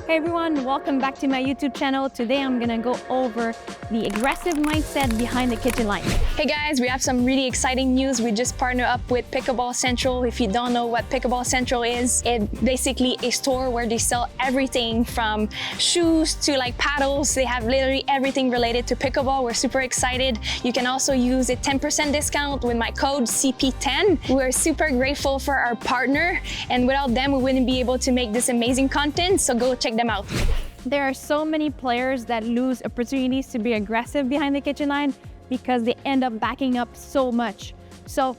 Hey everyone, welcome back to my YouTube channel. Today I'm gonna go over the aggressive mindset behind the kitchen line. Hey guys, we have some really exciting news. We just partnered up with Pickleball Central. If you don't know what Pickleball Central is, it's basically a store where they sell everything from shoes to like paddles. They have literally everything related to pickleball. We're super excited. You can also use a 10% discount with my code CP10. We're super grateful for our partner, and without them, we wouldn't be able to make this amazing content, so go check them out. There are so many players that lose opportunities to be aggressive behind the kitchen line because they end up backing up so much. So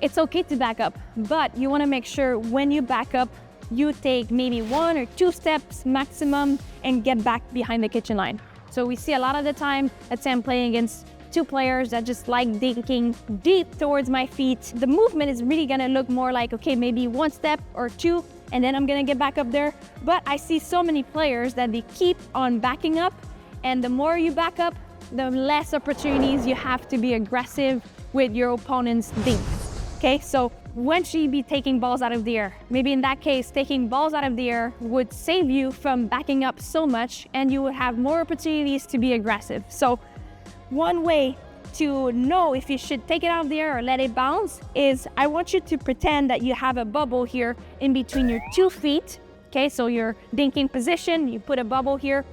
it's okay to back up, but you want to make sure when you back up, you take maybe 1 or 2 steps maximum and get back behind the kitchen line. So we see a lot of the time, let's say I'm playing against 2 players that just like dinking deep towards my feet. The movement is really gonna look more like, okay, maybe 1 step or 2, and then I'm gonna get back up there. But I see so many players that they keep on backing up, and the more you back up, the less opportunities you have to be aggressive with your opponent's dinks. Okay, so when should you be taking balls out of the air? Maybe in that case, taking balls out of the air would save you from backing up so much, and you would have more opportunities to be aggressive. So one way to know if you should take it out of the air or let it bounce is I want you to pretend that you have a bubble here in between your 2 feet. Okay, so your dinking position, you put a bubble here.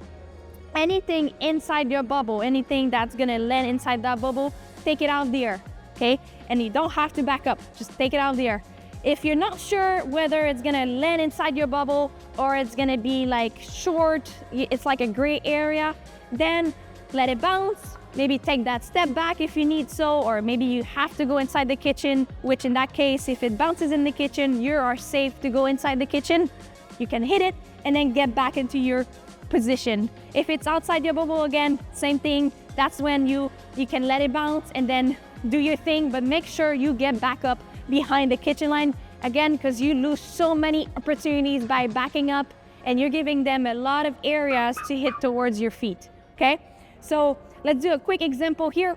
Anything inside your bubble, anything that's gonna land inside that bubble, take it out of the air, okay? And you don't have to back up, just take it out of the air. If you're not sure whether it's gonna land inside your bubble or it's gonna be like short, it's like a gray area, then let it bounce. Maybe take that step back if you need so, or maybe you have to go inside the kitchen, which in that case, if it bounces in the kitchen, you are safe to go inside the kitchen. You can hit it and then get back into your position. If it's outside your bubble again, same thing. That's when you can let it bounce and then do your thing, but make sure you get back up behind the kitchen line again, because you lose so many opportunities by backing up and you're giving them a lot of areas to hit towards your feet, okay? So let's do a quick example here.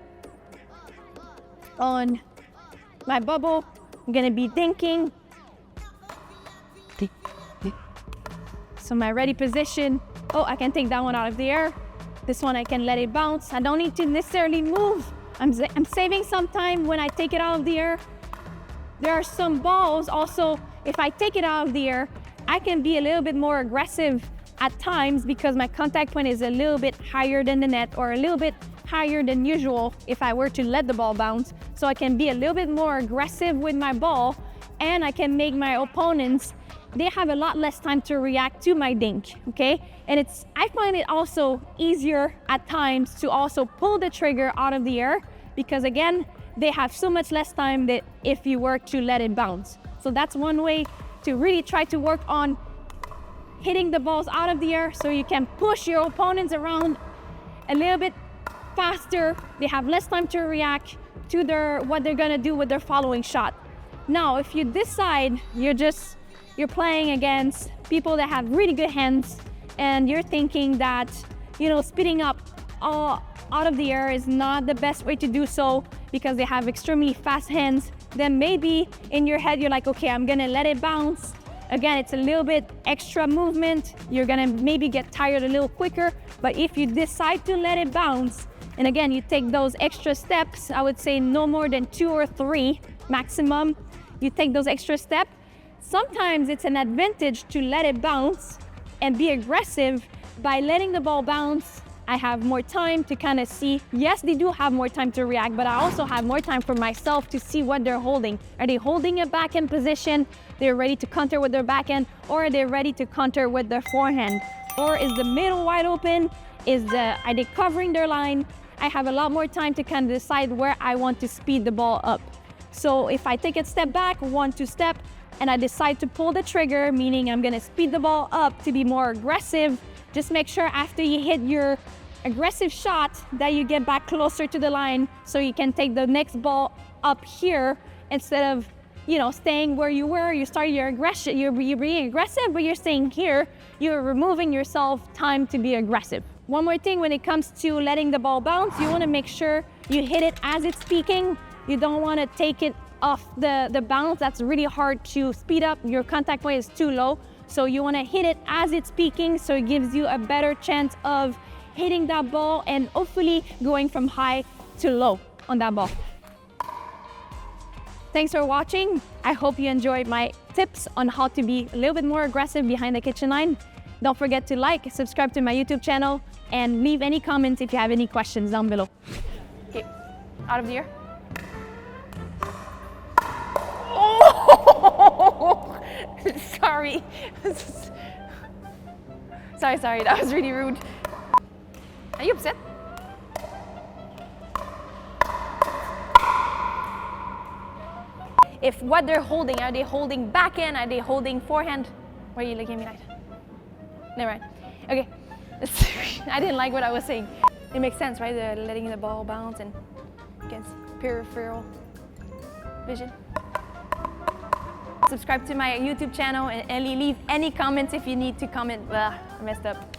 On my bubble, I'm gonna be dinking. So my ready position, oh, I can take that one out of the air. This one I can let it bounce. I don't need to necessarily move. I'm saving some time when I take it out of the air. There are some balls also, if I take it out of the air, I can be a little bit more aggressive at times because my contact point is a little bit higher than the net or a little bit higher than usual if I were to let the ball bounce. So I can be a little bit more aggressive with my ball, and I can make my opponents, they have a lot less time to react to my dink, okay? And I find it also easier at times to also pull the trigger out of the air because again, they have so much less time that if you were to let it bounce. So that's one way to really try to work on hitting the balls out of the air so you can push your opponents around a little bit faster. They have less time to react to what they're gonna do with their following shot. Now, if you decide you're playing against people that have really good hands and you're thinking that, speeding up out of the air is not the best way to do so because they have extremely fast hands, then maybe in your head you're like, okay, I'm gonna let it bounce. Again, it's a little bit extra movement. You're gonna maybe get tired a little quicker, but if you decide to let it bounce, and again, you take those extra steps, I would say no more than 2 or 3 maximum, you take those extra steps. Sometimes it's an advantage to let it bounce and be aggressive. By letting the ball bounce, I have more time to kind of see. Yes, they do have more time to react, but I also have more time for myself to see what they're holding. Are they holding a backhand position? They're ready to counter with their backhand, or are they ready to counter with their forehand? Or is the middle wide open? Are they covering their line? I have a lot more time to kind of decide where I want to speed the ball up. So if I take a step back, 1, 2 step, and I decide to pull the trigger, meaning I'm gonna speed the ball up to be more aggressive, just make sure after you hit your aggressive shot that you get back closer to the line so you can take the next ball up here instead of staying where you were. You started your aggression, you're being aggressive, but you're staying here. You're removing yourself time to be aggressive. One more thing when it comes to letting the ball bounce, you wanna make sure you hit it as it's peaking. You don't wanna take it off the bounce. That's really hard to speed up. Your contact point is too low. So you wanna hit it as it's peaking, so it gives you a better chance of hitting that ball and hopefully going from high to low on that ball. Thanks for watching. I hope you enjoyed my tips on how to be a little bit more aggressive behind the kitchen line. Don't forget to like, subscribe to my YouTube channel, and leave any comments if you have any questions down below. Okay, out of the air. Oh! Sorry. Sorry, that was really rude. Are you upset? If what they're holding, are they holding backhand? Are they holding forehand? Why are you looking at me like that? Never mind. Okay. I didn't like what I was saying. It makes sense, right? They're letting the ball bounce and against peripheral vision. Subscribe to my YouTube channel and leave any comments if you need to comment. Blah, I messed up.